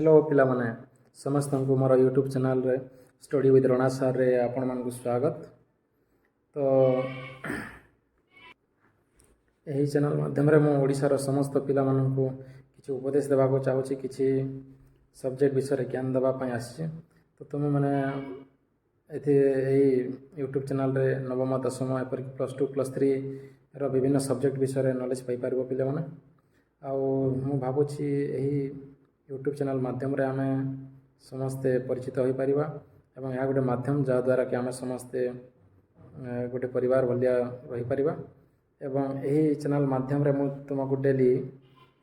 Hello पिला माने समस्त को मोर यूट्यूब चैनल रे स्टडी विथ रणा सार रे आपण मानक स्वागत। तो यही चैनल माध्यम रे मो ओडिशार समस्त पिला मानक किछि उपदेश देबा को चाहूछि, किछि सब्जेक्ट विषय रे ज्ञान देबा पई आछि। तो तुम माने एथि एही यूट्यूब चैनल रे नवम दशम एपर +2 +3 रो विभिन्न सब्जेक्ट विषय रे नॉलेज पाई पारबो पिला माने। आउ मु भाबुछि एही यूट्यूब चैनल माध्यम रे आमे समस्ते परिचित होई परिबा एवं या गोटे माध्यम जहाँ द्वारा कि आमे समस्ते गोटे परिवार भलिया रही परिबा। एवं यही चैनल माध्यम रे मु तुमको डेली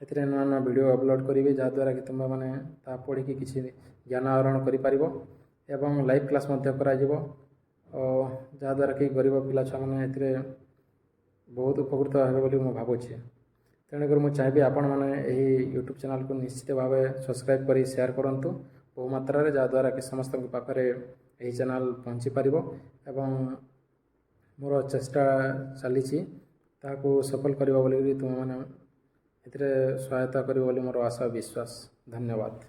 एथिरे नवा नवा वीडियो अपलोड करिवे जहाँ द्वारा कि तुम माने ता पढ़ी कि किछि ज्ञान आहरण करि परिबो एवं लाइव क्लास मध्य करा जिवो जहाँ द्वारा कि गरीब पिला छुआ माने एथिरे बहुत उपकृत हेबे बोली मु भाबुछि। तेणुकर मुझे चाहिए आपण मैंने यही यूट्यूब चैनल को निश्चित भाव सब्सक्राइब कर शेयर करूँ बहु मात्रा जहाँद्वारा कि समस्त पाखे यही चैनल पहुँची पार एवं मोर चेष्टा चली सफल करने तुम मैंने सहायता कर मोर आशा विश्वास। धन्यवाद।